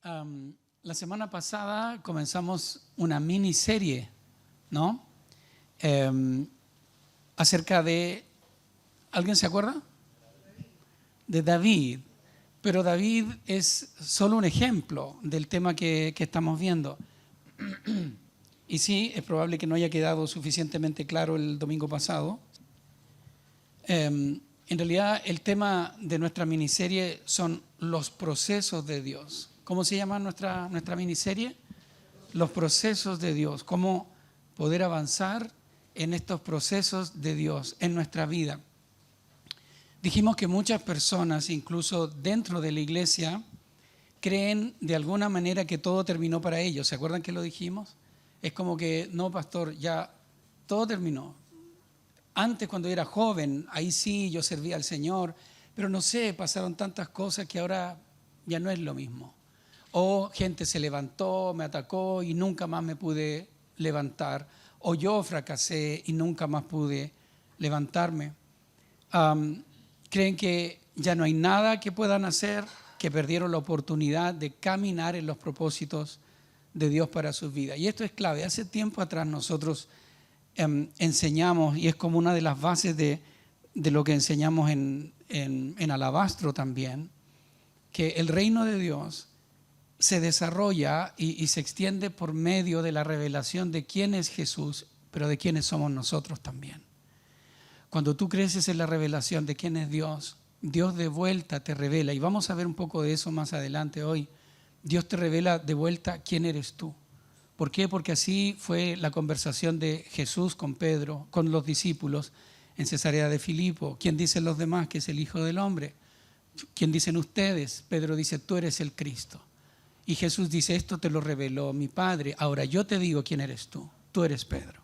La semana pasada comenzamos una miniserie, ¿no? Acerca de, ¿alguien se acuerda? De David. Pero David es solo un ejemplo del tema que estamos viendo. Y sí, es probable que no haya quedado suficientemente claro el domingo pasado. En realidad, el tema de nuestra miniserie son los procesos de Dios. ¿Cómo se llama nuestra miniserie? Los procesos de Dios. Cómo poder avanzar en estos procesos de Dios en nuestra vida. Dijimos que muchas personas, incluso dentro de la iglesia, creen de alguna manera que todo terminó para ellos. ¿Se acuerdan que lo dijimos? Es como que, no, pastor, ya todo terminó. Antes, cuando era joven, ahí sí yo servía al Señor, pero no sé, pasaron tantas cosas que ahora ya no es lo mismo. O gente se levantó, me atacó y nunca más me pude levantar. O yo fracasé y nunca más pude levantarme. Creen que ya no hay nada que puedan hacer, que perdieron la oportunidad de caminar en los propósitos de Dios para sus vidas. Y esto es clave. Hace tiempo atrás nosotros enseñamos, y es como una de las bases de lo que enseñamos en Alabastro también, que el reino de Dios se desarrolla y se extiende por medio de la revelación de quién es Jesús, pero de quiénes somos nosotros también. Cuando tú creces en la revelación de quién es Dios, Dios de vuelta te revela, y vamos a ver un poco de eso más adelante hoy. Dios te revela de vuelta quién eres tú. ¿Por qué? Porque así fue la conversación de Jesús con Pedro, con los discípulos en Cesarea de Filipo. ¿Quién dicen los demás que es el Hijo del Hombre? ¿Quién dicen ustedes? Pedro dice, tú eres el Cristo. Y Jesús dice, esto te lo reveló mi Padre. Ahora yo te digo quién eres tú. Tú eres Pedro.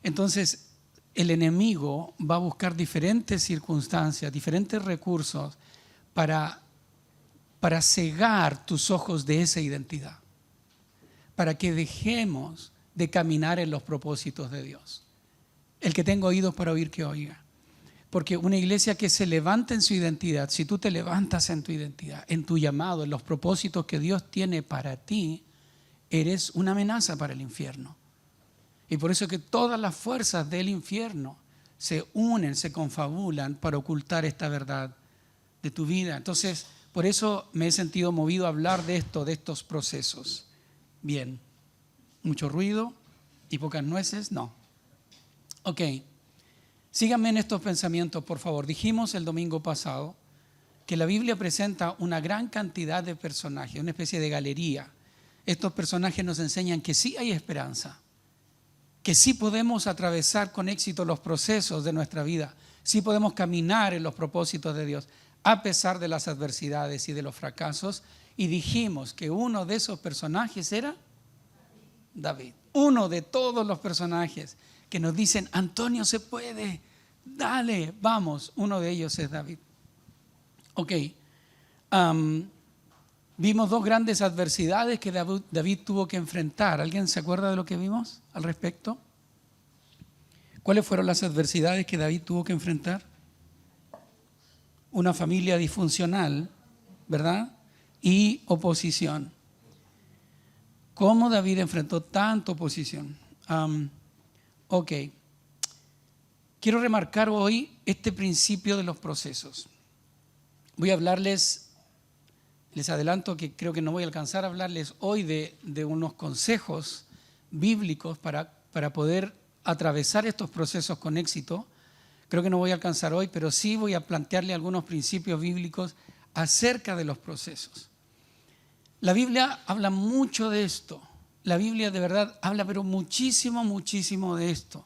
Entonces, el enemigo va a buscar diferentes circunstancias, diferentes recursos para cegar tus ojos de esa identidad, para que dejemos de caminar en los propósitos de Dios. El que tenga oídos para oír, que oiga. Porque una iglesia que se levanta en su identidad, si tú te levantas en tu identidad, en tu llamado, en los propósitos que Dios tiene para ti, eres una amenaza para el infierno. Y por eso es que todas las fuerzas del infierno se unen, se confabulan para ocultar esta verdad de tu vida. Entonces, por eso me he sentido movido a hablar de esto, de estos procesos. Bien, mucho ruido y pocas nueces, no. Ok, síganme en estos pensamientos, por favor. Dijimos el domingo pasado que la Biblia presenta una gran cantidad de personajes, una especie de galería. Estos personajes nos enseñan que sí hay esperanza, que sí podemos atravesar con éxito los procesos de nuestra vida, sí podemos caminar en los propósitos de Dios, a pesar de las adversidades y de los fracasos. Y dijimos que uno de esos personajes era David. Uno de todos los personajes que nos dicen, Antonio, se puede, dale, vamos. Uno de ellos es David. Ok, vimos dos grandes adversidades que David tuvo que enfrentar. ¿Alguien se acuerda de lo que vimos al respecto? ¿Cuáles fueron las adversidades que David tuvo que enfrentar? Una familia disfuncional, ¿verdad? Y oposición. ¿Cómo David enfrentó tanta oposición? Ok. Quiero remarcar hoy este principio de los procesos. Voy a hablarles, les adelanto que creo que no voy a alcanzar a hablarles hoy de unos consejos bíblicos para poder atravesar estos procesos con éxito. Creo que no voy a alcanzar hoy, pero sí voy a plantearle algunos principios bíblicos acerca de los procesos. La Biblia habla mucho de esto. La Biblia de verdad habla pero muchísimo, muchísimo de esto.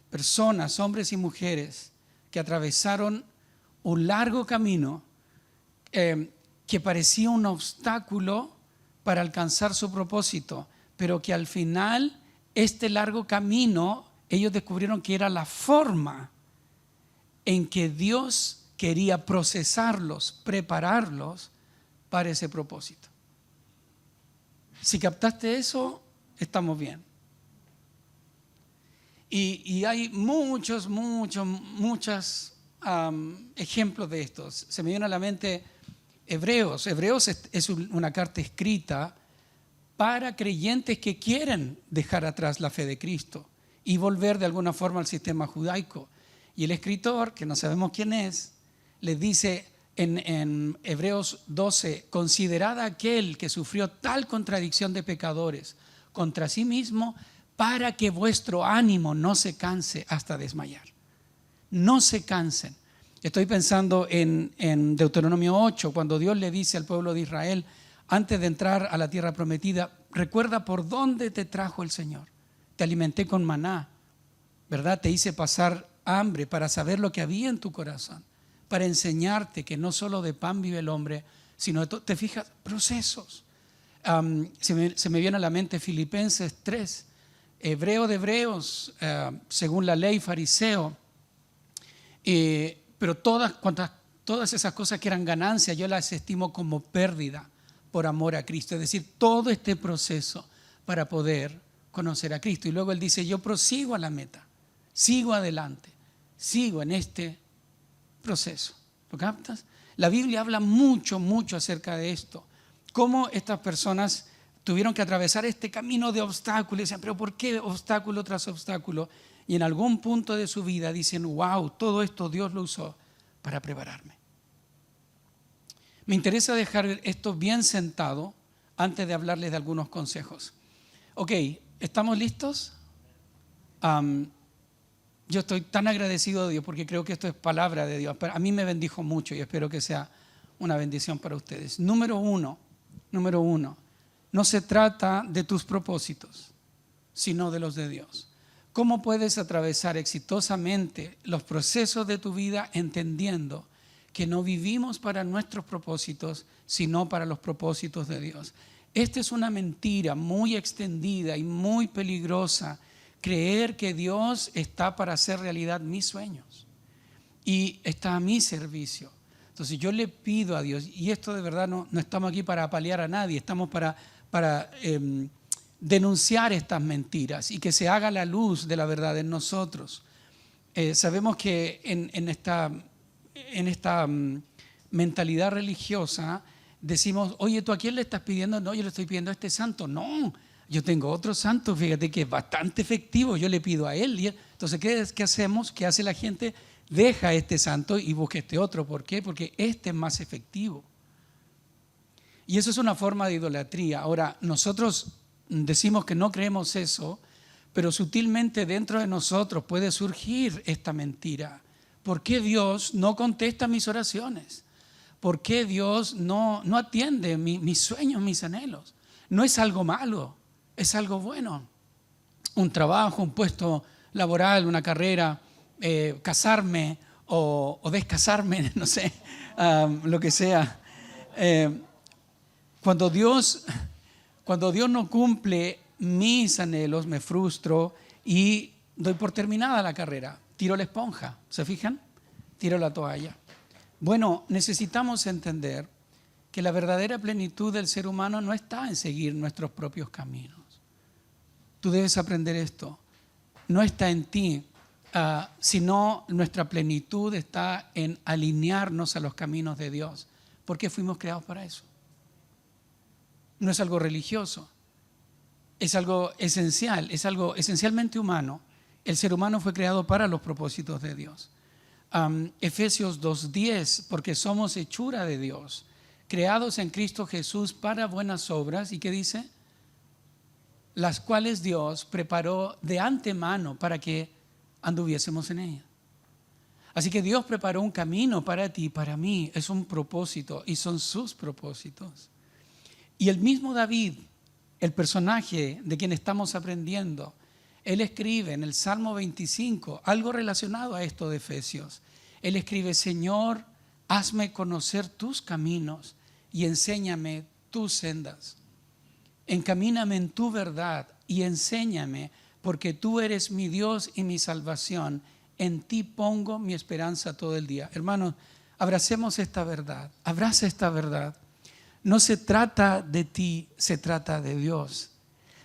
Personas, hombres y mujeres que atravesaron un largo camino que parecía un obstáculo para alcanzar su propósito, pero que al final este largo camino ellos descubrieron que era la forma en que Dios quería procesarlos, prepararlos para ese propósito. Si captaste eso, estamos bien. Y hay muchos ejemplos de estos. Se me viene a la mente Hebreos. Hebreos es una carta escrita para creyentes que quieren dejar atrás la fe de Cristo y volver de alguna forma al sistema judaico. Y el escritor, que no sabemos quién es, les dice en Hebreos 12, considerad a aquel que sufrió tal contradicción de pecadores contra sí mismo, para que vuestro ánimo no se canse hasta desmayar. No se cansen. Estoy pensando en Deuteronomio 8, cuando Dios le dice al pueblo de Israel, antes de entrar a la tierra prometida, recuerda por dónde te trajo el Señor. Te alimenté con maná, ¿verdad? Te hice pasar hambre para saber lo que había en tu corazón, para enseñarte que no solo de pan vive el hombre, sino de te fijas, procesos. Se me viene a la mente Filipenses 3, hebreo de hebreos, según la ley fariseo, pero todas esas cosas que eran ganancias yo las estimo como pérdida por amor a Cristo. Es decir, todo este proceso para poder conocer a Cristo. Y luego él dice, yo prosigo a la meta, sigo adelante, sigo en este proceso. ¿Lo captas? La Biblia habla mucho acerca de esto. Cómo estas personas tuvieron que atravesar este camino de obstáculos. Y decían, pero ¿por qué obstáculo tras obstáculo? Y en algún punto de su vida dicen, wow, todo esto Dios lo usó para prepararme. Me interesa dejar esto bien sentado antes de hablarles de algunos consejos. Ok, ¿estamos listos? Yo estoy tan agradecido de Dios porque creo que esto es palabra de Dios. A mí me bendijo mucho y espero que sea una bendición para ustedes. Número uno, no se trata de tus propósitos, sino de los de Dios. ¿Cómo puedes atravesar exitosamente los procesos de tu vida entendiendo que no vivimos para nuestros propósitos, sino para los propósitos de Dios? Esta es una mentira muy extendida y muy peligrosa, creer que Dios está para hacer realidad mis sueños y está a mi servicio. Entonces yo le pido a Dios, y esto de verdad no estamos aquí para apalear a nadie, estamos para denunciar estas mentiras y que se haga la luz de la verdad en nosotros. Sabemos que en esta mentalidad religiosa decimos, oye, ¿tú a quién le estás pidiendo? No, yo le estoy pidiendo a este santo. No, yo tengo otro santo, fíjate que es bastante efectivo, yo le pido a él. Entonces, ¿qué hacemos? ¿Qué hace la gente? Deja a este santo y busca este otro. ¿Por qué? Porque este es más efectivo. Y eso es una forma de idolatría. Ahora, nosotros decimos que no creemos eso, pero sutilmente dentro de nosotros puede surgir esta mentira. ¿Por qué Dios no contesta mis oraciones? ¿Por qué Dios no atiende mis sueños, mis anhelos? No es algo malo, es algo bueno. Un trabajo, un puesto laboral, una carrera, casarme o descasarme, no sé, lo que sea. Cuando Dios no cumple mis anhelos, me frustro y doy por terminada la carrera. Tiro la esponja, ¿se fijan? Tiro la toalla. Bueno, necesitamos entender que la verdadera plenitud del ser humano no está en seguir nuestros propios caminos. Tú debes aprender esto. No está en ti, sino nuestra plenitud está en alinearnos a los caminos de Dios, porque fuimos creados para eso. No es algo religioso, es algo esencial, es algo esencialmente humano. El ser humano fue creado para los propósitos de Dios. Efesios 2:10, porque somos hechura de Dios, creados en Cristo Jesús para buenas obras. ¿Y qué dice? Las cuales Dios preparó de antemano para que anduviésemos en ellas. Así que Dios preparó un camino para ti y para mí. Es un propósito y son sus propósitos. Y el mismo David, el personaje de quien estamos aprendiendo, él escribe en el Salmo 25 algo relacionado a esto de Efesios. Él escribe, Señor, hazme conocer tus caminos y enséñame tus sendas. Encamíname en tu verdad y enséñame, porque tú eres mi Dios y mi salvación. En ti pongo mi esperanza todo el día. Hermanos, abracemos esta verdad, abraza esta verdad. No se trata de ti, se trata de Dios.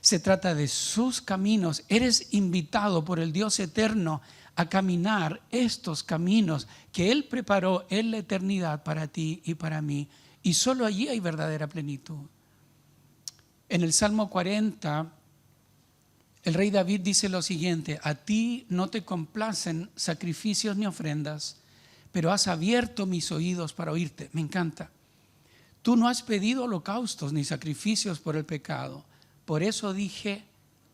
Se trata de sus caminos. Eres invitado por el Dios eterno a caminar estos caminos que Él preparó en la eternidad para ti y para mí. Y solo allí hay verdadera plenitud. En el Salmo 40, el rey David dice lo siguiente: a ti no te complacen sacrificios ni ofrendas, pero has abierto mis oídos para oírte. Me encanta. Tú no has pedido holocaustos ni sacrificios por el pecado. Por eso dije,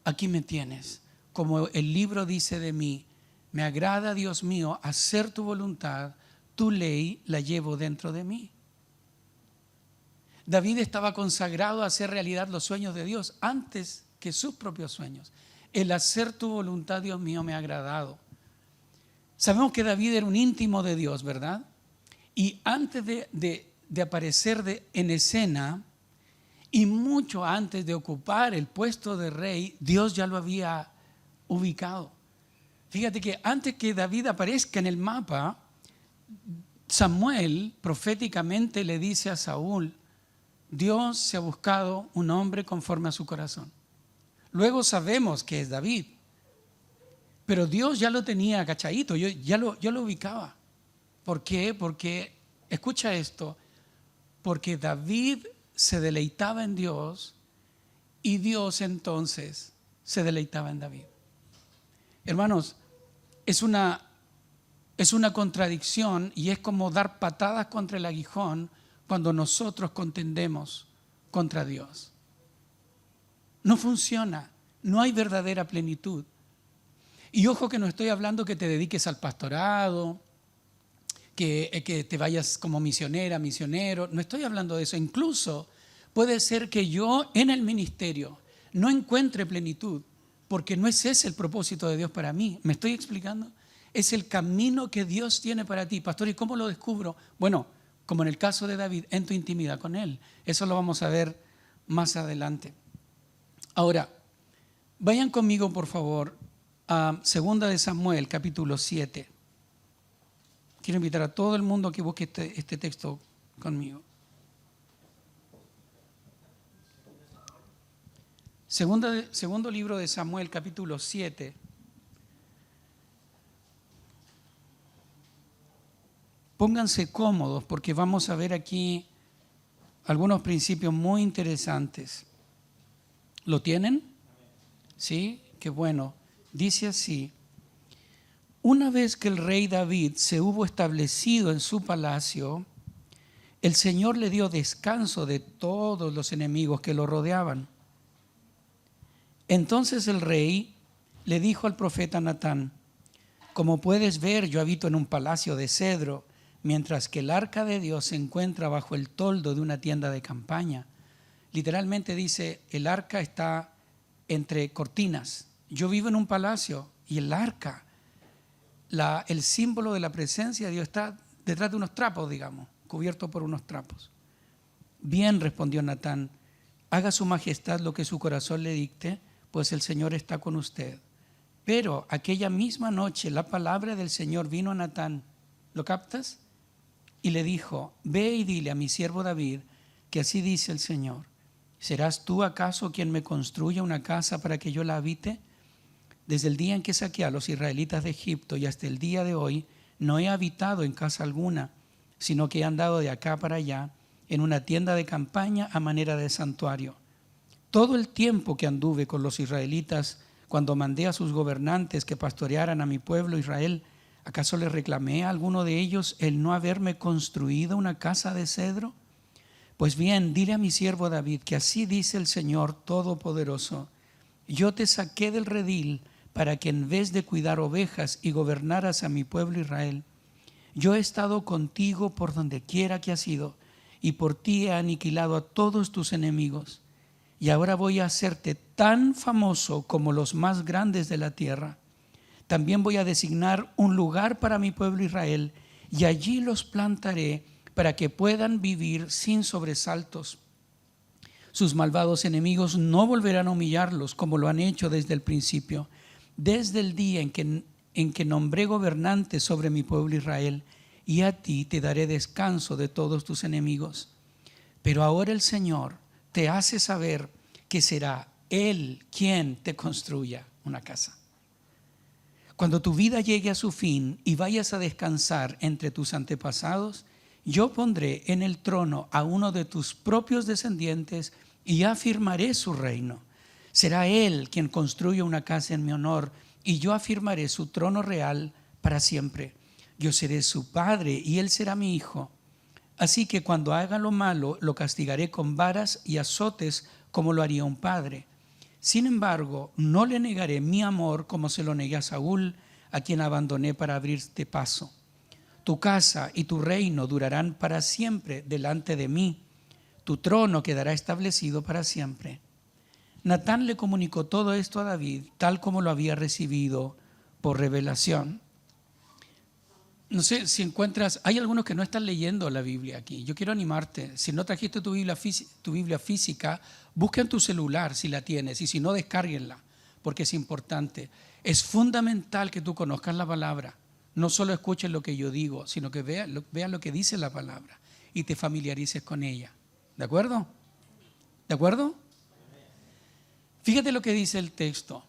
aquí me tienes. Como el libro dice de mí, me agrada, Dios mío, hacer tu voluntad, tu ley la llevo dentro de mí. David estaba consagrado a hacer realidad los sueños de Dios antes que sus propios sueños. El hacer tu voluntad, Dios mío, me ha agradado. Sabemos que David era un íntimo de Dios, ¿verdad? Y antes de aparecer en escena, y mucho antes de ocupar el puesto de rey, Dios ya lo había ubicado. Fíjate que antes que David aparezca en el mapa, Samuel proféticamente le dice a Saúl: Dios se ha buscado un hombre conforme a su corazón. Luego sabemos que es David, pero Dios ya lo tenía agachadito, yo lo ubicaba. ¿Por qué? Porque, escucha esto, porque David se deleitaba en Dios y Dios entonces se deleitaba en David. Hermanos, es una contradicción y es como dar patadas contra el aguijón cuando nosotros contendemos contra Dios. No funciona, no hay verdadera plenitud. Y ojo que no estoy hablando que te dediques al pastorado, que te vayas como misionera, misionero, no estoy hablando de eso. Incluso puede ser que yo en el ministerio no encuentre plenitud, porque no es ese el propósito de Dios para mí. ¿Me estoy explicando? Es el camino que Dios tiene para ti. Pastor, ¿y cómo lo descubro? Bueno, como en el caso de David, en tu intimidad con Él. Eso lo vamos a ver más adelante. Ahora, vayan conmigo por favor a 2 de Samuel, capítulo 7. Quiero invitar a todo el mundo a que busque este texto conmigo. Segundo libro de Samuel, capítulo 7. Pónganse cómodos porque vamos a ver aquí algunos principios muy interesantes. ¿Lo tienen? ¿Sí? Qué bueno. Dice así: una vez que el rey David se hubo establecido en su palacio, el Señor le dio descanso de todos los enemigos que lo rodeaban. Entonces el rey le dijo al profeta Natán: como puedes ver, yo habito en un palacio de cedro, mientras que el arca de Dios se encuentra bajo el toldo de una tienda de campaña. Literalmente dice, el arca está entre cortinas. Yo vivo en un palacio y el arca, el símbolo de la presencia de Dios, está detrás de unos trapos, digamos, cubierto por unos trapos. Bien, respondió Natán, haga su majestad lo que su corazón le dicte, pues el Señor está con usted. Pero aquella misma noche la palabra del Señor vino a Natán, ¿lo captas? Y le dijo, ve y dile a mi siervo David que así dice el Señor, ¿serás tú acaso quien me construya una casa para que yo la habite? Desde el día en que saqué a los israelitas de Egipto y hasta el día de hoy, no he habitado en casa alguna, sino que he andado de acá para allá en una tienda de campaña a manera de santuario. Todo el tiempo que anduve con los israelitas, cuando mandé a sus gobernantes que pastorearan a mi pueblo Israel, ¿acaso le reclamé a alguno de ellos el no haberme construido una casa de cedro? Pues bien, dile a mi siervo David que así dice el Señor Todopoderoso, yo te saqué del redil para que en vez de cuidar ovejas y gobernaras a mi pueblo Israel, yo he estado contigo por donde quiera que has ido y por ti he aniquilado a todos tus enemigos. Y ahora voy a hacerte tan famoso como los más grandes de la tierra. También voy a designar un lugar para mi pueblo Israel y allí los plantaré para que puedan vivir sin sobresaltos. Sus malvados enemigos no volverán a humillarlos como lo han hecho desde el principio, desde el día en que nombré gobernante sobre mi pueblo Israel, y a ti te daré descanso de todos tus enemigos. Pero ahora el Señor te hace saber que será Él quien te construya una casa. Cuando tu vida llegue a su fin y vayas a descansar entre tus antepasados, yo pondré en el trono a uno de tus propios descendientes y afirmaré su reino. Será él quien construya una casa en mi honor y yo afirmaré su trono real para siempre. Yo seré su padre y él será mi hijo. Así que cuando haga lo malo, lo castigaré con varas y azotes como lo haría un padre. Sin embargo, no le negaré mi amor como se lo negué a Saúl, a quien abandoné para abrirte paso. Tu casa y tu reino durarán para siempre delante de mí. Tu trono quedará establecido para siempre. Natán le comunicó todo esto a David, tal como lo había recibido por revelación. No sé si encuentras, hay algunos que no están leyendo la Biblia aquí. Yo quiero animarte. Si no trajiste tu Biblia física, busca en tu celular si la tienes y si no, descárguenla, porque es importante. Es fundamental que tú conozcas la palabra. No solo escuches lo que yo digo, sino que veas lo que dice la palabra y te familiarices con ella. ¿De acuerdo? ¿De acuerdo? Fíjate lo que dice el texto.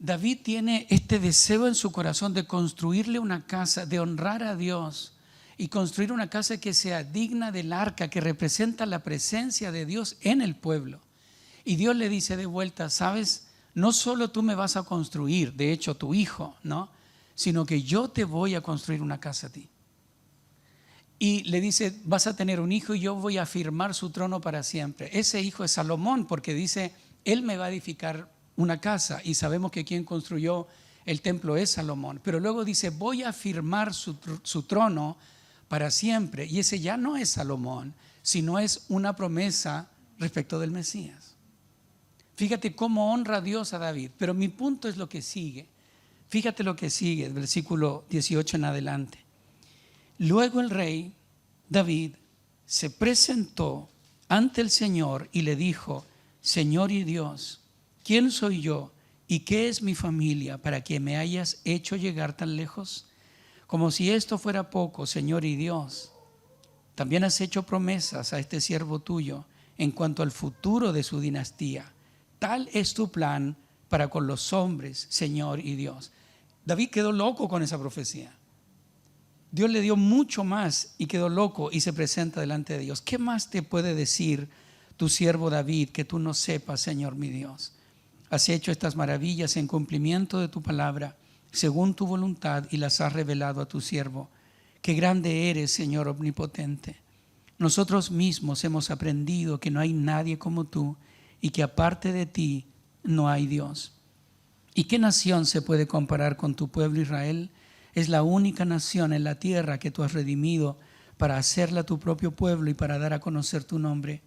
David tiene este deseo en su corazón de construirle una casa, de honrar a Dios y construir una casa que sea digna del arca, que representa la presencia de Dios en el pueblo. Y Dios le dice de vuelta, ¿sabes? No solo tú me vas a construir, de hecho tu hijo, ¿no? Sino que yo te voy a construir una casa a ti. Y le dice, vas a tener un hijo y yo voy a afirmar su trono para siempre. Ese hijo es Salomón, porque dice, él me va a edificar una casa, y sabemos que quien construyó el templo es Salomón. Pero luego dice, voy a afirmar su trono para siempre. Y ese ya no es Salomón, sino es una promesa respecto del Mesías. Fíjate cómo honra a Dios a David. Pero mi punto es lo que sigue. Fíjate lo que sigue, el versículo 18 en adelante. Luego el rey David se presentó ante el Señor y le dijo, Señor y Dios, ¿quién soy yo y qué es mi familia para que me hayas hecho llegar tan lejos? Como si esto fuera poco, Señor y Dios, también has hecho promesas a este siervo tuyo en cuanto al futuro de su dinastía. Tal es tu plan para con los hombres, Señor y Dios. David quedó loco con esa profecía. Dios le dio mucho más y quedó loco y se presenta delante de Dios. ¿Qué más te puede decir tu siervo David que tú no sepas, Señor mi Dios? Has hecho estas maravillas en cumplimiento de tu palabra, según tu voluntad, y las has revelado a tu siervo. Qué grande eres, Señor omnipotente. Nosotros mismos hemos aprendido que no hay nadie como tú y que aparte de ti no hay Dios. ¿Y qué nación se puede comparar con tu pueblo Israel? Es la única nación en la tierra que tú has redimido para hacerla tu propio pueblo y para dar a conocer tu nombre.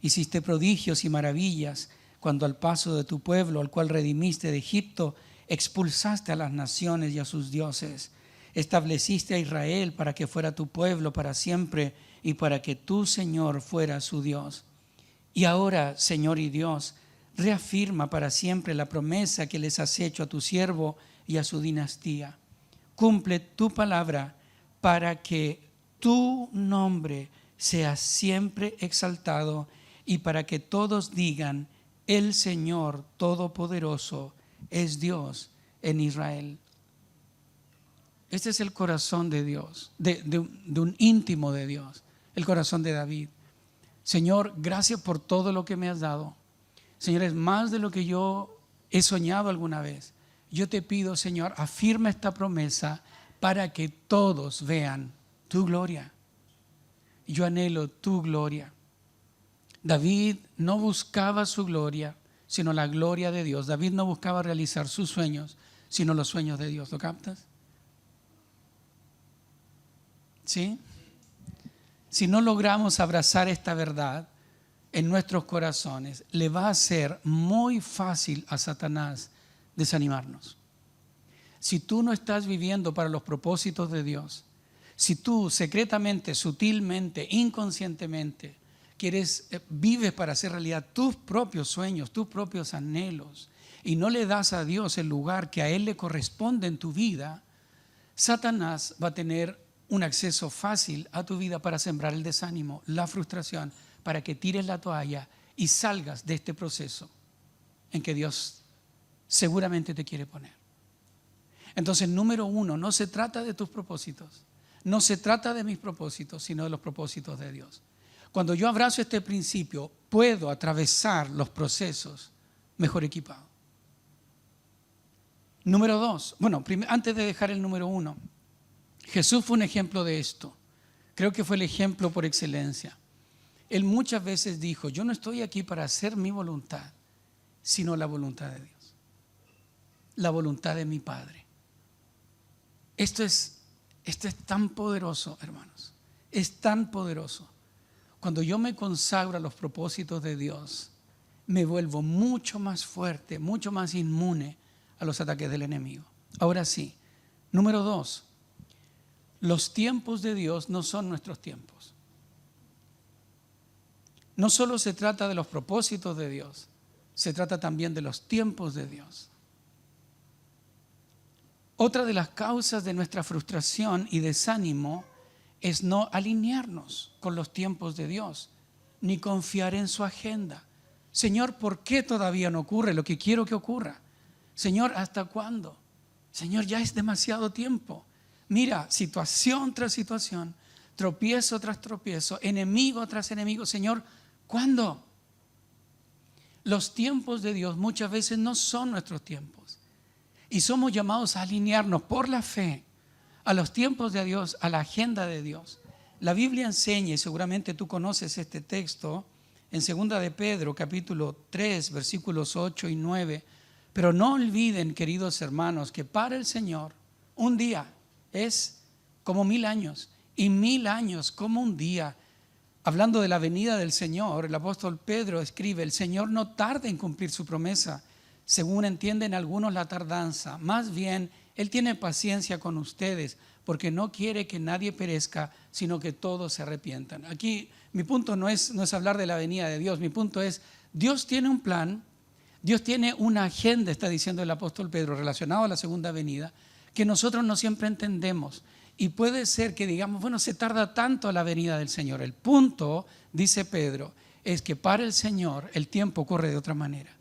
Hiciste prodigios y maravillas cuando al paso de tu pueblo, al cual redimiste de Egipto, expulsaste a las naciones y a sus dioses. Estableciste a Israel para que fuera tu pueblo para siempre y para que tú, Señor, fueras su Dios. Y ahora, Señor y Dios, reafirma para siempre la promesa que les has hecho a tu siervo y a su dinastía. Cumple tu palabra para que tu nombre sea siempre exaltado y para que todos digan, el Señor Todopoderoso es Dios en Israel. Este es el corazón de Dios, de un íntimo de Dios, el corazón de David. Señor, gracias por todo lo que me has dado. Señor, es más de lo que yo he soñado alguna vez. Yo te pido, Señor, afirma esta promesa para que todos vean tu gloria. Yo anhelo tu gloria. David no buscaba su gloria, sino la gloria de Dios. David no buscaba realizar sus sueños, sino los sueños de Dios. ¿Lo captas? ¿Sí? Si no logramos abrazar esta verdad en nuestros corazones, le va a ser muy fácil a Satanás desanimarnos. Si tú no estás viviendo para los propósitos de Dios, si tú secretamente, sutilmente, inconscientemente vives para hacer realidad tus propios sueños, tus propios anhelos, y no le das a Dios el lugar que a Él le corresponde en tu vida, Satanás va a tener un acceso fácil a tu vida para sembrar el desánimo, la frustración, para que tires la toalla y salgas de este proceso en que Dios seguramente te quiere poner. Entonces, número uno, no se trata de tus propósitos, no se trata de mis propósitos, sino de los propósitos de Dios. Cuando yo abrazo este principio, puedo atravesar los procesos mejor equipado. Número dos, bueno, antes de dejar el número uno, Jesús fue un ejemplo de esto. Creo que fue el ejemplo por excelencia. Él muchas veces dijo, yo no estoy aquí para hacer mi voluntad, sino la voluntad de Dios, la voluntad de mi Padre. Esto es tan poderoso, hermanos, es tan poderoso. Cuando yo me consagro a los propósitos de Dios, me vuelvo mucho más fuerte, mucho más inmune a los ataques del enemigo. Ahora sí, número dos, los tiempos de Dios no son nuestros tiempos. No solo se trata de los propósitos de Dios, se trata también de los tiempos de Dios. Otra de las causas de nuestra frustración y desánimo es no alinearnos con los tiempos de Dios, ni confiar en su agenda. Señor, ¿por qué todavía no ocurre lo que quiero que ocurra? Señor, ¿hasta cuándo? Señor, ya es demasiado tiempo. Mira, situación tras situación, tropiezo tras tropiezo, enemigo tras enemigo. Señor, ¿cuándo? Los tiempos de Dios muchas veces no son nuestros tiempos. Y somos llamados a alinearnos por la fe a los tiempos de Dios, a la agenda de Dios. La Biblia enseña, y seguramente tú conoces este texto, en 2 de Pedro, capítulo 3, versículos 8 y 9. Pero no olviden, queridos hermanos, que para el Señor un día es como 1000 años y 1000 años como un día. Hablando de la venida del Señor, el apóstol Pedro escribe, el Señor no tarda en cumplir su promesa, según entienden algunos la tardanza. Más bien, Él tiene paciencia con ustedes, porque no quiere que nadie perezca, sino que todos se arrepientan. Aquí mi punto no es hablar de la venida de Dios, mi punto es, Dios tiene un plan, Dios tiene una agenda, está diciendo el apóstol Pedro, relacionado a la segunda venida, que nosotros no siempre entendemos. Y puede ser que digamos, bueno, se tarda tanto la venida del Señor. El punto, dice Pedro, es que para el Señor el tiempo corre de otra manera.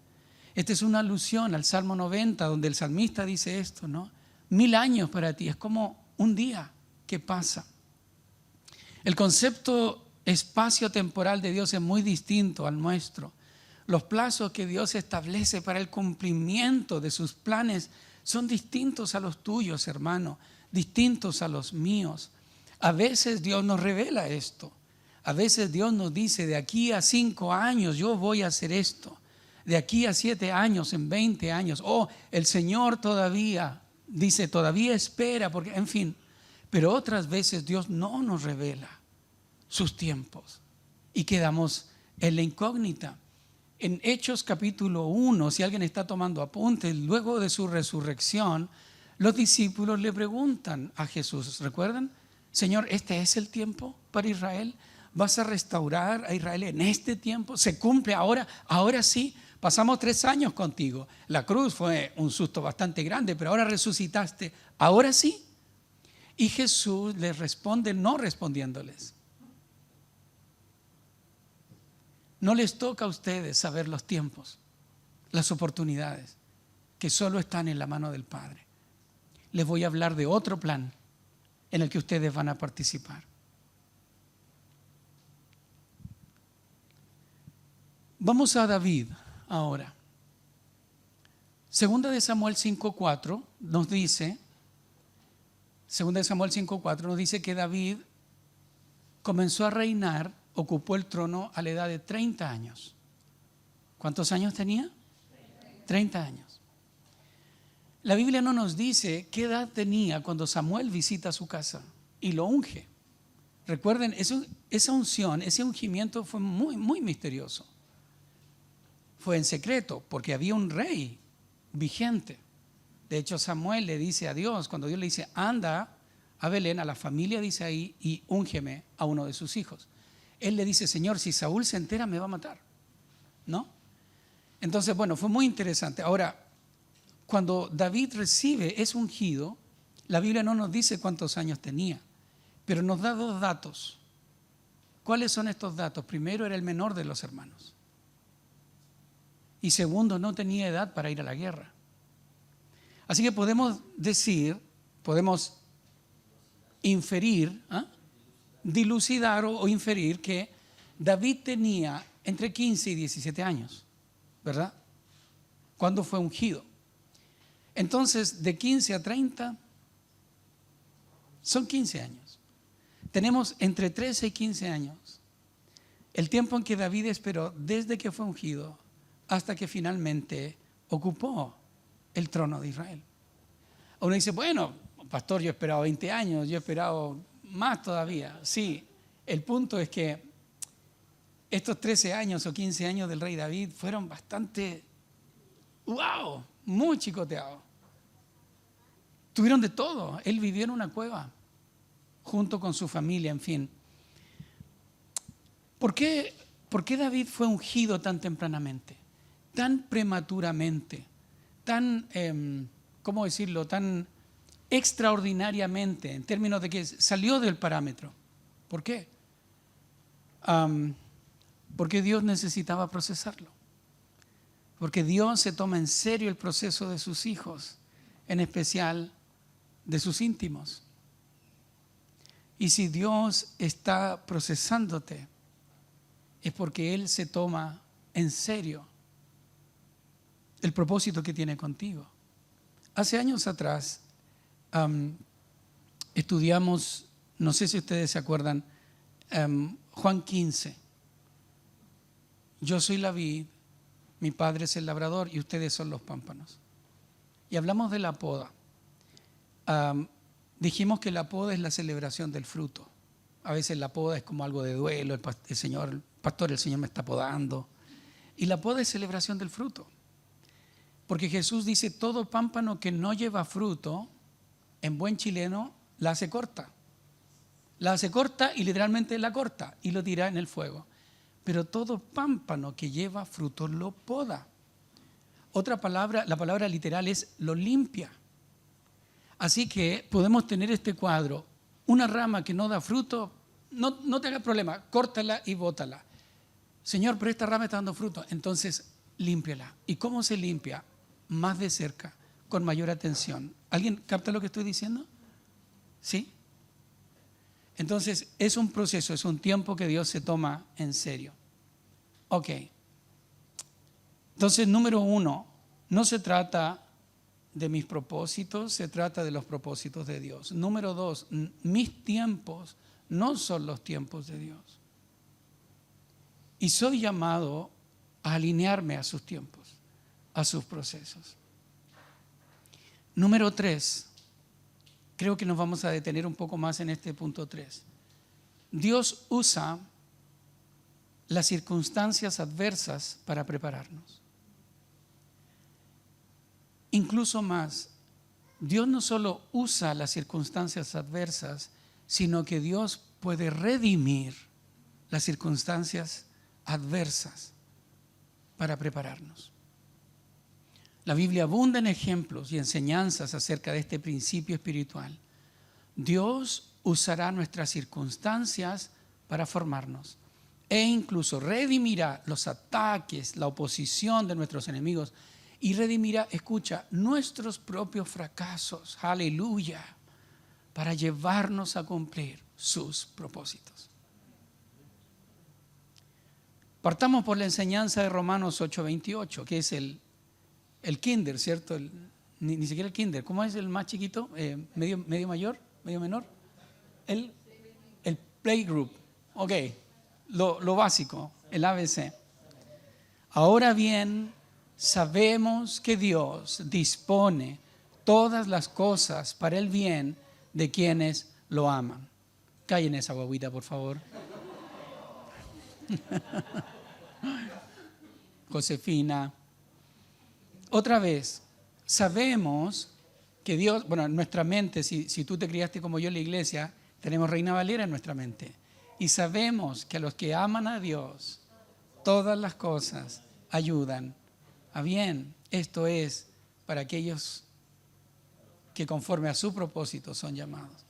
Esta es una alusión al Salmo 90, donde el salmista dice esto, ¿no? 1000 años para ti, es como un día que pasa. El concepto espacio-temporal de Dios es muy distinto al nuestro. Los plazos que Dios establece para el cumplimiento de sus planes son distintos a los tuyos, hermano, distintos a los míos. A veces Dios nos revela esto. A veces Dios nos dice, de aquí a 5 años yo voy a hacer esto. De aquí a 7 años, en 20 años. El Señor todavía, dice, todavía espera, porque, en fin. Pero otras veces Dios no nos revela sus tiempos y quedamos en la incógnita. En Hechos capítulo 1, si alguien está tomando apuntes, luego de su resurrección, los discípulos le preguntan a Jesús, ¿recuerdan? Señor, ¿este es el tiempo para Israel? ¿Vas a restaurar a Israel en este tiempo? ¿Se cumple ahora? Ahora sí, pasamos 3 años contigo. La cruz fue un susto bastante grande, pero ahora resucitaste. ¿Ahora sí? Y Jesús les responde no respondiéndoles. No les toca a ustedes saber los tiempos, las oportunidades, que solo están en la mano del Padre. Les voy a hablar de otro plan en el que ustedes van a participar. Vamos a David ahora. Segunda de Samuel 5:4 nos dice, que David comenzó a reinar, ocupó el trono a la edad de 30 años. ¿Cuántos años tenía? 30 años. La Biblia no nos dice qué edad tenía cuando Samuel visita su casa y lo unge. Recuerden, esa unción, ese ungimiento fue muy, muy misterioso. Fue en secreto porque había un rey vigente. De hecho, Samuel le dice a Dios, cuando Dios le dice, anda a Belén, a la familia de Isaí, y úngeme a uno de sus hijos. Él le dice, Señor, si Saúl se entera me va a matar, ¿no? Entonces, bueno, fue muy interesante. Ahora, cuando David es ungido, la Biblia no nos dice cuántos años tenía, pero nos da 2 datos. ¿Cuáles son estos datos? Primero, era el menor de los hermanos. Y segundo, no tenía edad para ir a la guerra. Así que podemos decir, podemos inferir, dilucidar o inferir que David tenía entre 15 y 17 años, ¿verdad? Cuando fue ungido. Entonces, de 15 a 30, son 15 años. Tenemos entre 13 y 15 años. El tiempo en que David esperó desde que fue ungido hasta que finalmente ocupó el trono de Israel. Uno dice, bueno, pastor, yo he esperado 20 años, yo he esperado más todavía. Sí, el punto es que estos 13 años o 15 años del rey David fueron bastante, wow, muy chicoteados. Tuvieron de todo. Él vivió en una cueva junto con su familia, en fin. ¿Por qué David fue ungido tan tempranamente, tan prematuramente, tan, ¿cómo decirlo?, tan extraordinariamente, en términos de que salió del parámetro? ¿Por qué? Porque Dios necesitaba procesarlo. Porque Dios se toma en serio el proceso de sus hijos, en especial de sus íntimos. Y si Dios está procesándote, es porque Él se toma en serio el propósito que tiene contigo. Hace años atrás estudiamos, no sé si ustedes se acuerdan, Juan 15. Yo soy la vid, mi padre es el labrador y ustedes son los pámpanos. Y hablamos de la poda. Dijimos que la poda es la celebración del fruto. A veces la poda es como algo de duelo, el pastor, el Señor me está podando. Y la poda es celebración del fruto. Porque Jesús dice, todo pámpano que no lleva fruto, en buen chileno, la hace corta. La hace corta y literalmente la corta y lo tira en el fuego. Pero todo pámpano que lleva fruto lo poda. Otra palabra, la palabra literal es lo limpia. Así que podemos tener este cuadro, una rama que no da fruto, no te hagas problema, córtala y bótala. Señor, pero esta rama está dando fruto, entonces límpiala. ¿Y cómo se limpia? Más de cerca, con mayor atención. ¿Alguien capta lo que estoy diciendo? ¿Sí? Entonces es un proceso, es un tiempo que Dios se toma en serio. Ok. Entonces, número 1, no se trata de mis propósitos, se trata de los propósitos de Dios. Número 2, mis tiempos no son los tiempos de Dios. Y soy llamado a alinearme a sus tiempos, a sus procesos. Número 3, creo que nos vamos a detener un poco más en este punto 3. Dios usa las circunstancias adversas para prepararnos. Incluso más, Dios no solo usa las circunstancias adversas, sino que Dios puede redimir las circunstancias adversas para prepararnos. La Biblia abunda en ejemplos y enseñanzas acerca de este principio espiritual. Dios usará nuestras circunstancias para formarnos e incluso redimirá los ataques, la oposición de nuestros enemigos y redimirá, escucha, nuestros propios fracasos, aleluya, para llevarnos a cumplir sus propósitos. Partamos por la enseñanza de Romanos 8:28, que es el kinder, ¿cierto? Ni siquiera el kinder, ¿cómo es el más chiquito? ¿Medio mayor? ¿Medio menor? El playgroup, ok, lo básico, el ABC. Ahora bien, sabemos que Dios dispone todas las cosas para el bien de quienes lo aman. Callen esa guaguita, por favor. Josefina. Otra vez, sabemos que Dios, bueno, en nuestra mente, si tú te criaste como yo en la iglesia, tenemos Reina Valera en nuestra mente. Y sabemos que a los que aman a Dios, todas las cosas ayudan a bien. Esto es para aquellos que conforme a su propósito son llamados.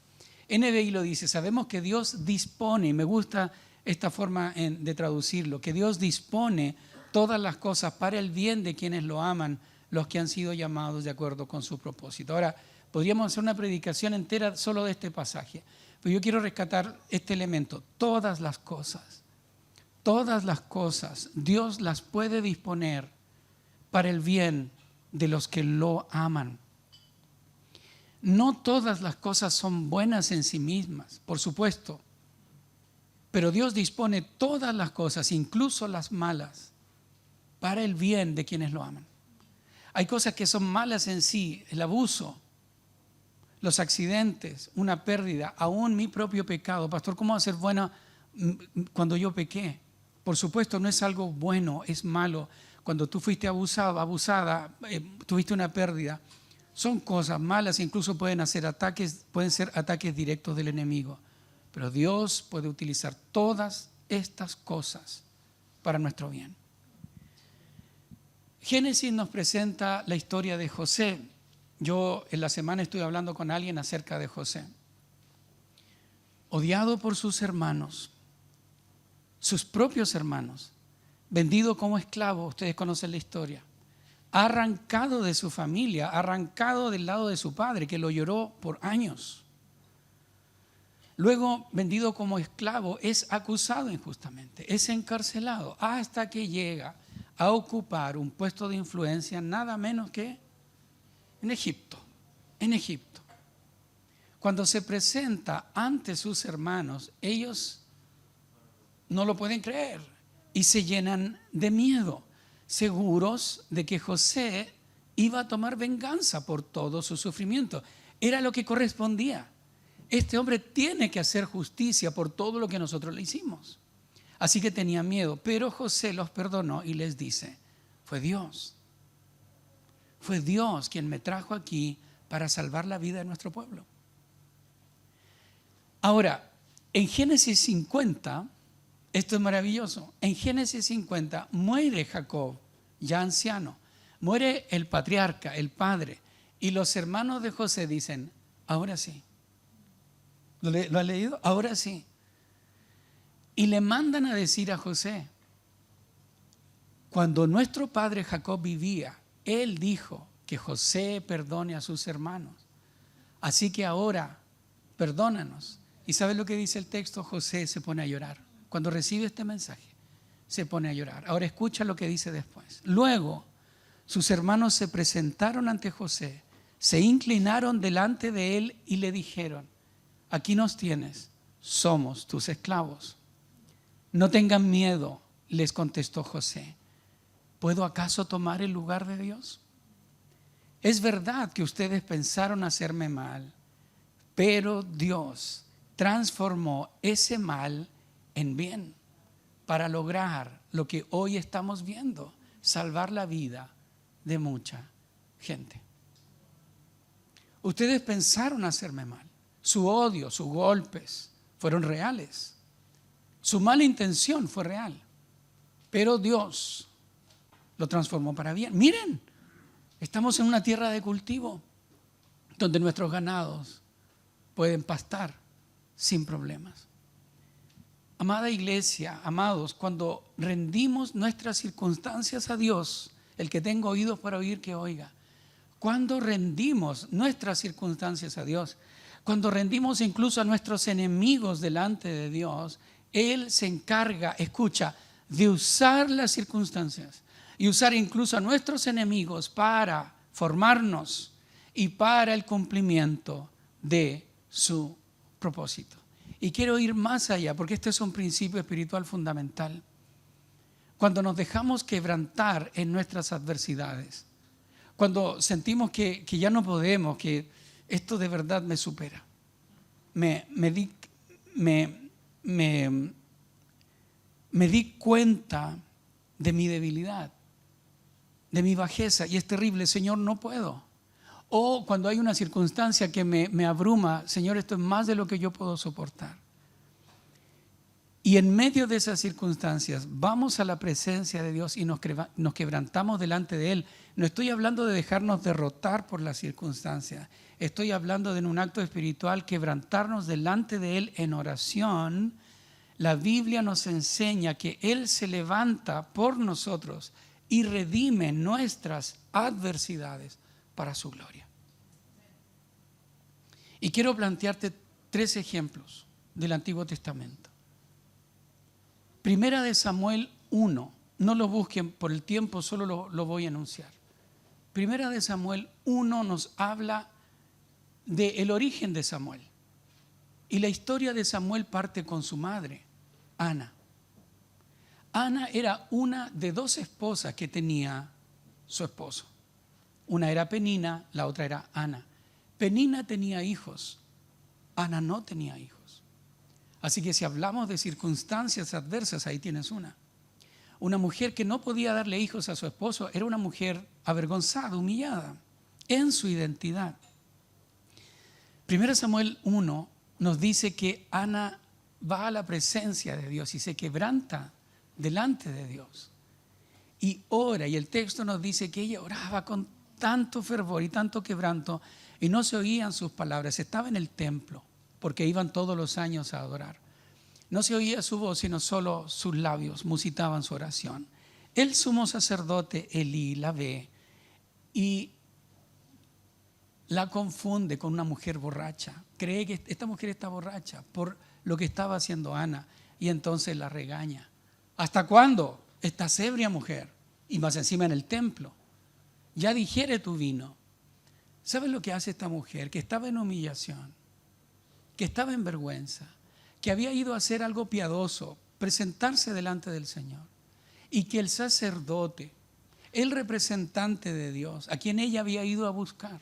NBI lo dice, sabemos que Dios dispone, y me gusta esta forma de traducirlo, que Dios dispone todas las cosas para el bien de quienes lo aman, los que han sido llamados de acuerdo con su propósito. Ahora, podríamos hacer una predicación entera solo de este pasaje, pero yo quiero rescatar este elemento. Todas las cosas, Dios las puede disponer para el bien de los que lo aman. No todas las cosas son buenas en sí mismas, por supuesto, pero Dios dispone todas las cosas, incluso las malas, para el bien de quienes lo aman. Hay cosas que son malas en sí, el abuso, los accidentes, una pérdida, aún mi propio pecado. Pastor, ¿cómo va a ser buena cuando yo pequé? Por supuesto, no es algo bueno, es malo. Cuando tú fuiste abusado, abusada, tuviste una pérdida. Son cosas malas, incluso pueden ser ataques directos del enemigo. Pero Dios puede utilizar todas estas cosas para nuestro bien. Génesis nos presenta la historia de José. Yo en la semana estuve hablando con alguien acerca de José. Odiado por sus hermanos, sus propios hermanos, vendido como esclavo, ustedes conocen la historia, arrancado de su familia, arrancado del lado de su padre, que lo lloró por años. Luego, vendido como esclavo, es acusado injustamente, es encarcelado, hasta que llega a ocupar un puesto de influencia nada menos que en Egipto. Cuando se presenta ante sus hermanos, ellos no lo pueden creer y se llenan de miedo, seguros de que José iba a tomar venganza por todo su sufrimiento. Era lo que correspondía. Este hombre tiene que hacer justicia por todo lo que nosotros le hicimos. Así que tenía miedo, pero José los perdonó y les dice: fue Dios quien me trajo aquí para salvar la vida de nuestro pueblo. Ahora, en Génesis 50, esto es maravilloso, en Génesis 50 muere Jacob, ya anciano, muere el patriarca, el padre, y los hermanos de José dicen: ahora sí. ¿Lo ha leído? Ahora sí. Y le mandan a decir a José: cuando nuestro padre Jacob vivía, él dijo que José perdone a sus hermanos. Así que ahora, perdónanos. ¿Y sabes lo que dice el texto? José se pone a llorar. Cuando recibe este mensaje, se pone a llorar. Ahora escucha lo que dice después. Luego, sus hermanos se presentaron ante José, se inclinaron delante de él y le dijeron: aquí nos tienes, somos tus esclavos. No tengan miedo, les contestó José. ¿Puedo acaso tomar el lugar de Dios? Es verdad que ustedes pensaron hacerme mal, pero Dios transformó ese mal en bien para lograr lo que hoy estamos viendo: salvar la vida de mucha gente. Ustedes pensaron hacerme mal. Su odio, sus golpes fueron reales. Su mala intención fue real. Pero Dios lo transformó para bien. Miren, estamos en una tierra de cultivo donde nuestros ganados pueden pastar sin problemas. Amada iglesia, amados, cuando rendimos nuestras circunstancias a Dios, el que tenga oídos para oír, que oiga. Cuando rendimos nuestras circunstancias a Dios, cuando rendimos incluso a nuestros enemigos delante de Dios, Él se encarga, escucha, de usar las circunstancias y usar incluso a nuestros enemigos para formarnos y para el cumplimiento de su propósito. Y quiero ir más allá, porque este es un principio espiritual fundamental. Cuando nos dejamos quebrantar en nuestras adversidades, cuando sentimos que ya no podemos, que esto de verdad me supera, me di cuenta de mi debilidad, de mi bajeza, y es terrible: Señor, no puedo. O cuando hay una circunstancia que me abruma: Señor, esto es más de lo que yo puedo soportar. Y en medio de esas circunstancias vamos a la presencia de Dios y nos quebrantamos delante de Él. No estoy hablando de dejarnos derrotar por las circunstancias. Estoy hablando de, en un acto espiritual, quebrantarnos delante de Él en oración. La Biblia nos enseña que Él se levanta por nosotros y redime nuestras adversidades para su gloria. Y quiero plantearte 3 ejemplos del Antiguo Testamento. Primera de Samuel 1, no lo busquen por el tiempo, solo lo voy a enunciar. Primera de Samuel 1 nos habla del origen de Samuel. Y la historia de Samuel parte con su madre, Ana. Ana era una de 2 esposas que tenía su esposo. Una era Penina, la otra era Ana. Penina tenía hijos, Ana no tenía hijos. Así que si hablamos de circunstancias adversas, ahí tienes una. Una mujer que no podía darle hijos a su esposo era una mujer avergonzada, humillada en su identidad. 1 Samuel 1 nos dice que Ana va a la presencia de Dios y se quebranta delante de Dios y ora, y el texto nos dice que ella oraba con tanto fervor y tanto quebranto y no se oían sus palabras. Estaba en el templo porque iban todos los años a adorar. No se oía su voz, sino solo sus labios musitaban su oración. El sumo sacerdote Elí la ve y la confunde con una mujer borracha. Cree que esta mujer está borracha por lo que estaba haciendo Ana y entonces la regaña. ¿Hasta cuándo estás ebria, mujer? Y más encima en el templo. Ya digiere tu vino. ¿Sabes lo que hace esta mujer? Que estaba en humillación, que estaba en vergüenza, que había ido a hacer algo piadoso, presentarse delante del Señor, y que el sacerdote, el representante de Dios, a quien ella había ido a buscar,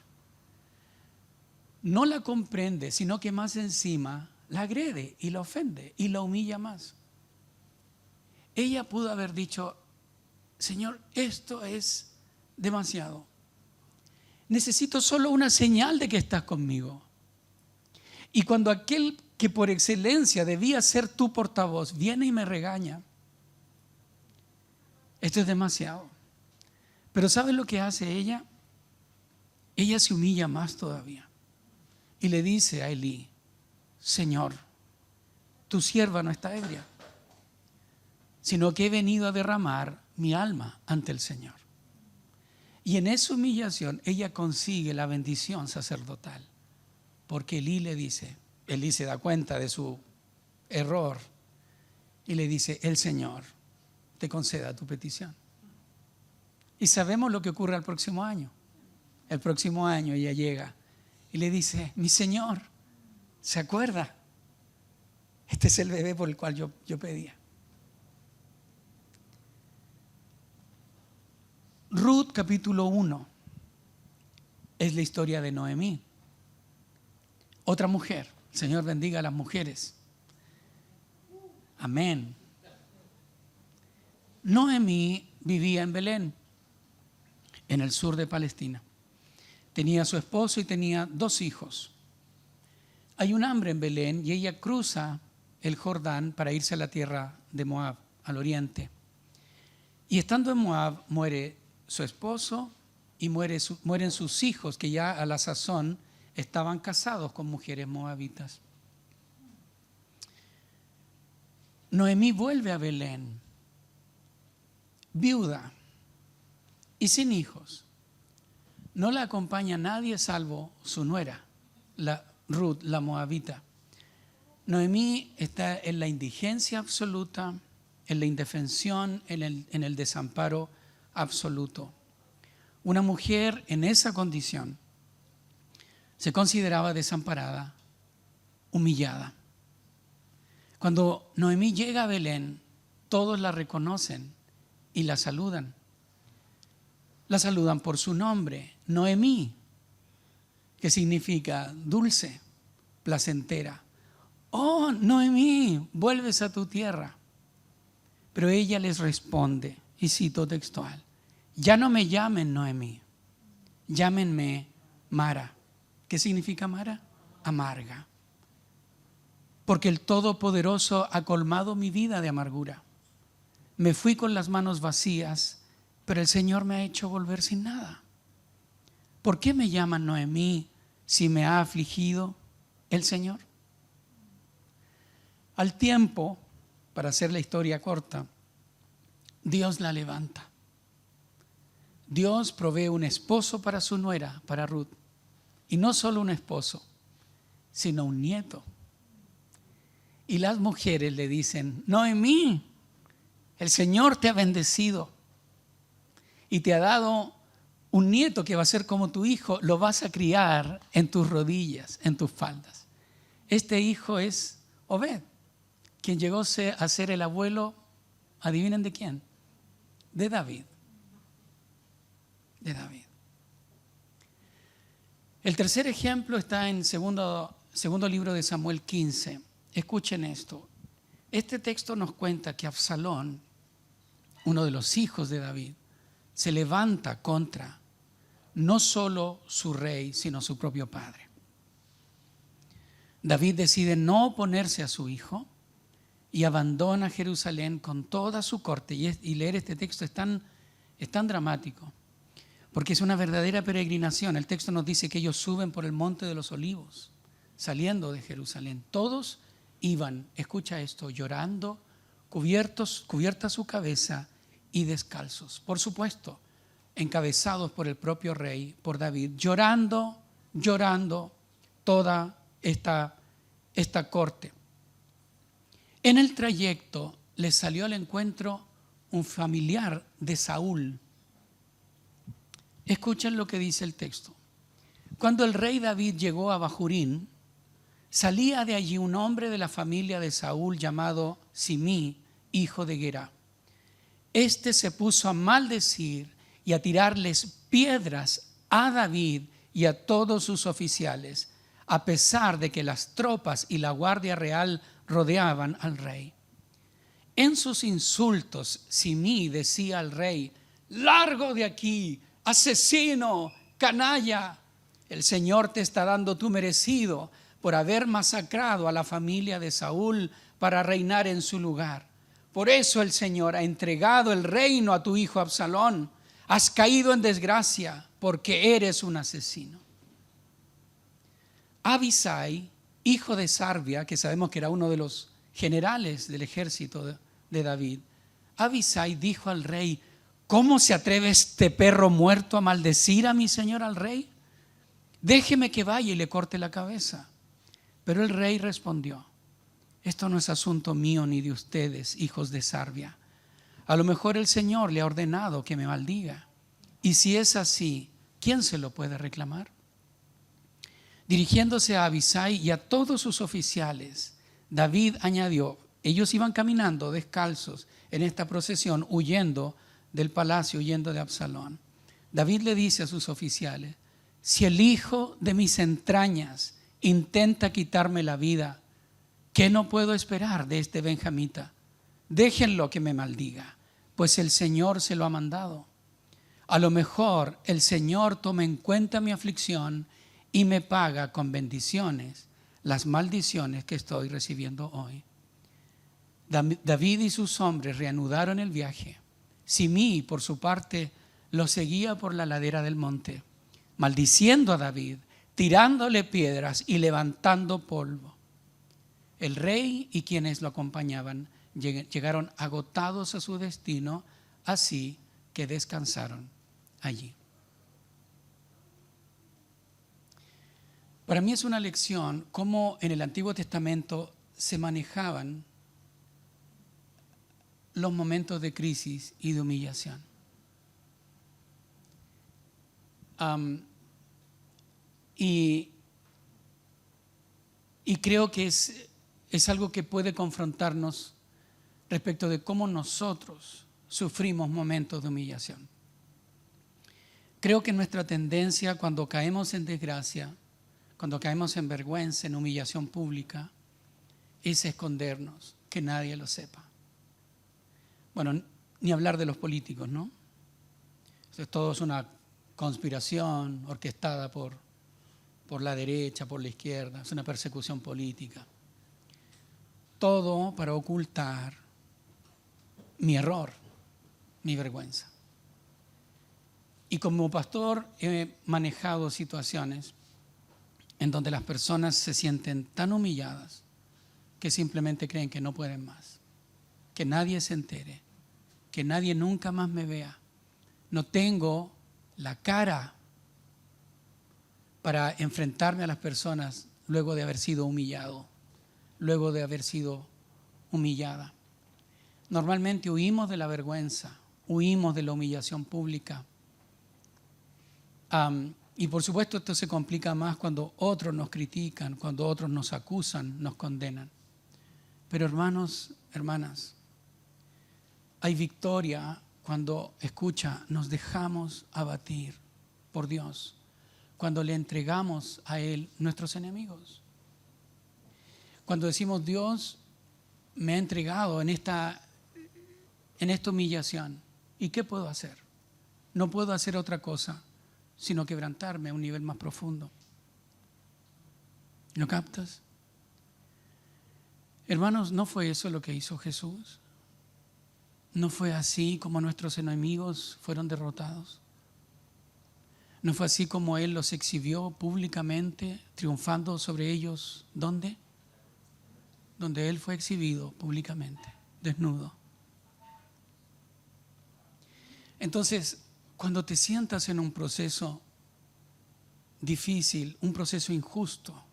no la comprende, sino que más encima la agrede y la ofende y la humilla más. Ella pudo haber dicho: Señor, esto es demasiado. Necesito solo una señal de que estás conmigo. Y cuando aquel que por excelencia debía ser tu portavoz viene y me regaña, esto es demasiado. Pero ¿sabes lo que hace ella? Ella se humilla más todavía y le dice a Elí: Señor, tu sierva no está ebria, sino que he venido a derramar mi alma ante el Señor. Y en esa humillación ella consigue la bendición sacerdotal, porque Elí se da cuenta de su error y le dice: el Señor te conceda tu petición. Y sabemos lo que ocurre el próximo año. El próximo año ella llega y le dice: mi Señor, ¿se acuerda? Este es el bebé por el cual yo pedía. Ruth capítulo 1 es la historia de Noemí, otra mujer. El Señor bendiga a las mujeres. Amén. Noemí vivía en Belén, en el sur de Palestina. Tenía a su esposo y tenía 2 hijos. Hay un hambre en Belén y ella cruza el Jordán para irse a la tierra de Moab, al oriente. Y estando en Moab muere su esposo y mueren sus hijos, que ya a la sazón estaban casados con mujeres moabitas. Noemí vuelve a Belén, viuda y sin hijos. No la acompaña nadie salvo su nuera, Ruth, la moabita. Noemí está en la indigencia absoluta, en la indefensión, en el desamparo absoluto. Una mujer en esa condición se consideraba desamparada, humillada. Cuando Noemí llega a Belén, todos la reconocen y la saludan. La saludan por su nombre, Noemí, que significa dulce, placentera. Oh, Noemí, vuelves a tu tierra. Pero ella les responde, y cito textual: ya no me llamen Noemí, llámenme Mara. ¿Qué significa Mara? Amarga. Porque el Todopoderoso ha colmado mi vida de amargura. Me fui con las manos vacías, pero el Señor me ha hecho volver sin nada. ¿Por qué me llaman Noemí si me ha afligido el Señor? Al tiempo, para hacer la historia corta, Dios la levanta. Dios provee un esposo para su nuera, para Ruth. Y no solo un esposo, sino un nieto. Y las mujeres le dicen: Noemí, el Señor te ha bendecido y te ha dado un nieto que va a ser como tu hijo. Lo vas a criar en tus rodillas, en tus faldas. Este hijo es Obed, quien llegó a ser el abuelo, adivinen de quién, de David. De David. El tercer ejemplo está en segundo libro de Samuel 15. Escuchen esto. Este texto nos cuenta que Absalón, uno de los hijos de David, se levanta contra no solo su rey, sino su propio padre. David decide no oponerse a su hijo y abandona Jerusalén con toda su corte. Y leer este texto es tan dramático, porque es una verdadera peregrinación. El texto nos dice que ellos suben por el monte de los olivos, saliendo de Jerusalén. Todos iban, escucha esto, llorando, cubierta su cabeza y descalzos. Por supuesto, encabezados por el propio rey, por David, llorando toda esta corte. En el trayecto les salió al encuentro un familiar de Saúl. Escuchen lo que dice el texto. Cuando el rey David llegó a Bahurín, salía de allí un hombre de la familia de Saúl llamado Simí, hijo de Gerá. Este se puso a maldecir y a tirarles piedras a David y a todos sus oficiales, a pesar de que las tropas y la guardia real rodeaban al rey. En sus insultos, Simí decía al rey: «Largo de aquí, asesino, canalla. El Señor te está dando tu merecido por haber masacrado a la familia de Saúl para reinar en su lugar. Por eso el Señor ha entregado el reino a tu hijo Absalón. Has caído en desgracia porque eres un asesino». Abisai, hijo de Sarbia, que sabemos que era uno de los generales del ejército de David, Abisai dijo al rey: «¿Cómo se atreve este perro muerto a maldecir a mi señor al rey? Déjeme que vaya y le corte la cabeza». Pero el rey respondió: «Esto no es asunto mío ni de ustedes, hijos de Sarbia. A lo mejor el Señor le ha ordenado que me maldiga. Y si es así, ¿quién se lo puede reclamar?». Dirigiéndose a Abisai y a todos sus oficiales, David añadió: ellos iban caminando descalzos en esta procesión, huyendo del palacio, huyendo de Absalón. David le dice a sus oficiales: «Si el hijo de mis entrañas intenta quitarme la vida, ¿qué no puedo esperar de este benjamita? Déjenlo que me maldiga, pues el Señor se lo ha mandado. A lo mejor el Señor toma en cuenta mi aflicción y me paga con bendiciones las maldiciones que estoy recibiendo hoy». David y sus hombres reanudaron el viaje. Simí, por su parte, lo seguía por la ladera del monte, maldiciendo a David, tirándole piedras y levantando polvo. El rey y quienes lo acompañaban llegaron agotados a su destino, así que descansaron allí. Para mí es una lección cómo en el Antiguo Testamento se manejaban los momentos de crisis y de humillación. Y creo que es algo que puede confrontarnos respecto de cómo nosotros sufrimos momentos de humillación. Creo que nuestra tendencia cuando caemos en desgracia, cuando caemos en vergüenza, en humillación pública, es escondernos, que nadie lo sepa. Bueno, ni hablar de los políticos, ¿no? Esto todo es una conspiración orquestada por la derecha, por la izquierda, es una persecución política. Todo para ocultar mi error, mi vergüenza. Y como pastor he manejado situaciones en donde las personas se sienten tan humilladas que simplemente creen que no pueden más, que nadie se entere, que nadie nunca más me vea. No tengo la cara para enfrentarme a las personas luego de haber sido humillado, luego de haber sido humillada. Normalmente huimos de la vergüenza, huimos de la humillación pública. Y por supuesto esto se complica más cuando otros nos critican, cuando otros nos acusan, nos condenan. Pero hermanos, hermanas, hay victoria cuando, escucha, nos dejamos abatir por Dios, cuando le entregamos a Él nuestros enemigos. Cuando decimos, Dios me ha entregado en esta humillación, ¿y qué puedo hacer? No puedo hacer otra cosa sino quebrantarme a un nivel más profundo. ¿Lo captas? Hermanos, ¿no fue eso lo que hizo Jesús? ¿No fue así como nuestros enemigos fueron derrotados? ¿No fue así como Él los exhibió públicamente, triunfando sobre ellos? ¿Dónde? Donde Él fue exhibido públicamente, desnudo. Entonces, cuando te sientas en un proceso difícil, un proceso injusto,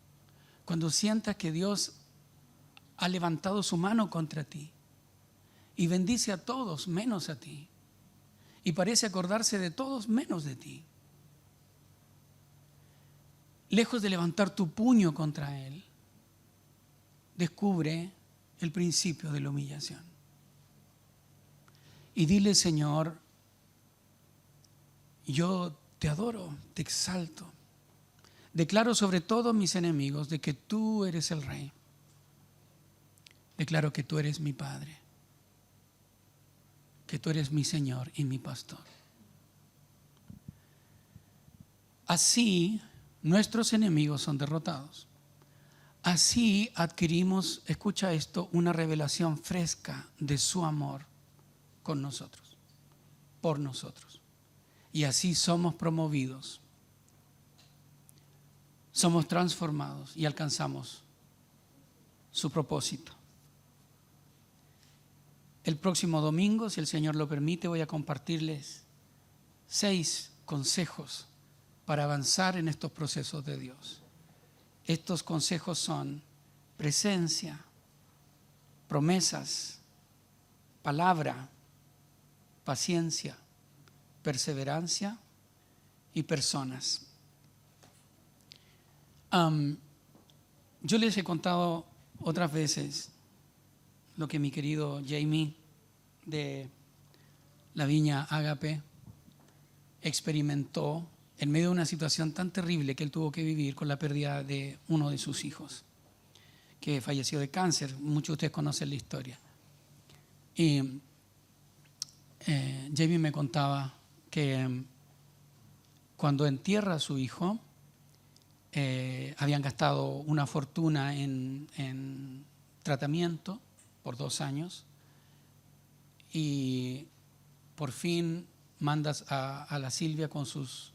cuando sientas que Dios ha levantado su mano contra ti y bendice a todos menos a ti, y parece acordarse de todos menos de ti, lejos de levantar tu puño contra Él, descubre el principio de la humillación. Y dile, Señor, yo te adoro, te exalto. Declaro sobre todos mis enemigos de que tú eres el Rey. Declaro que tú eres mi Padre, que tú eres mi Señor y mi Pastor. Así nuestros enemigos son derrotados. Así adquirimos, escucha esto, una revelación fresca de su amor con nosotros, por nosotros. Y así somos promovidos, somos transformados y alcanzamos su propósito. El próximo domingo, si el Señor lo permite, voy a compartirles 6 consejos para avanzar en estos procesos de Dios. Estos consejos son presencia, promesas, palabra, paciencia, perseverancia y personas. Yo les he contado otras veces lo que mi querido Jamie de la Viña Ágape experimentó en medio de una situación tan terrible que él tuvo que vivir con la pérdida de uno de sus hijos, que falleció de cáncer. Muchos de ustedes conocen la historia. Y Jamie me contaba que cuando entierra a su hijo, habían gastado una fortuna en tratamiento por 2 años y por fin mandas a la Silvia con sus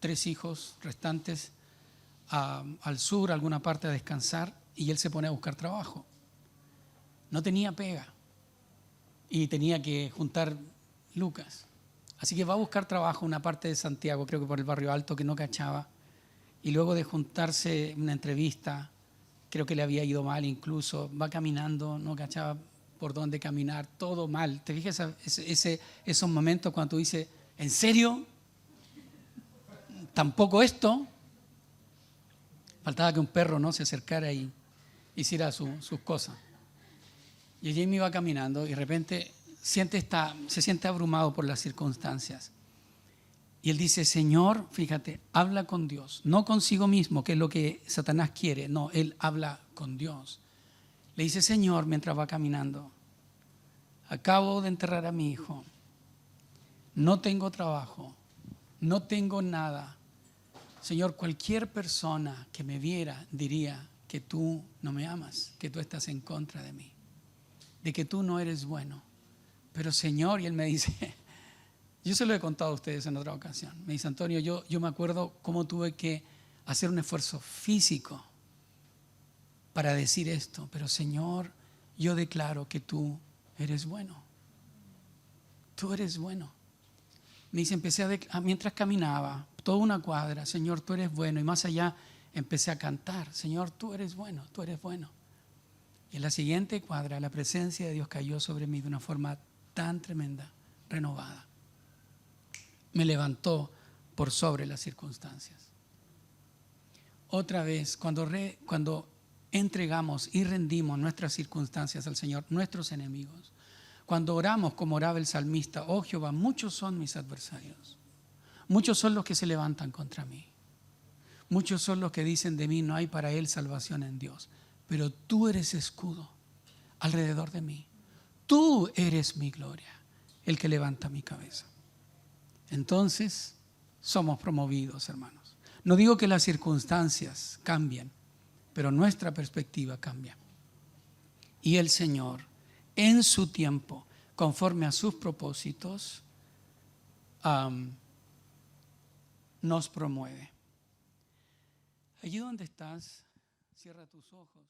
3 hijos restantes al sur, a alguna parte a descansar, y él se pone a buscar trabajo. No tenía pega y tenía que juntar lucas. Así que va a buscar trabajo en una parte de Santiago, creo que por el Barrio Alto, que no cachaba. Y luego de juntarse una entrevista, creo que le había ido mal incluso, va caminando, no cachaba por dónde caminar, todo mal. ¿Te fijas esos momentos cuando tú dices, ¿en serio? ¿Tampoco esto? Faltaba que un perro no se acercara y hiciera sus cosas. Y Jamie va caminando y de repente se siente abrumado por las circunstancias. Y él dice, Señor, fíjate, habla con Dios, no consigo mismo, que es lo que Satanás quiere. No, él habla con Dios. Le dice, Señor, mientras va caminando, acabo de enterrar a mi hijo, no tengo trabajo, no tengo nada. Señor, cualquier persona que me viera diría que tú no me amas, que tú estás en contra de mí, de que tú no eres bueno. Pero Señor, y él me dice, yo se lo he contado a ustedes en otra ocasión, me dice, Antonio, yo me acuerdo cómo tuve que hacer un esfuerzo físico para decir esto, pero Señor, yo declaro que tú eres bueno. Tú eres bueno. Me dice, mientras caminaba, toda una cuadra, Señor, tú eres bueno. Y más allá empecé a cantar, Señor, tú eres bueno, tú eres bueno. Y en la siguiente cuadra, la presencia de Dios cayó sobre mí de una forma tan tremenda, renovada. Me levantó por sobre las circunstancias. Otra vez, cuando entregamos y rendimos nuestras circunstancias al Señor, nuestros enemigos, cuando oramos como oraba el salmista, oh Jehová, muchos son mis adversarios, muchos son los que se levantan contra mí, muchos son los que dicen de mí, no hay para él salvación en Dios, pero tú eres escudo alrededor de mí, tú eres mi gloria, el que levanta mi cabeza. Entonces somos promovidos, hermanos. No digo que las circunstancias cambien, pero nuestra perspectiva cambia. Y el Señor, en su tiempo, conforme a sus propósitos, nos promueve. Allí donde estás, cierra tus ojos.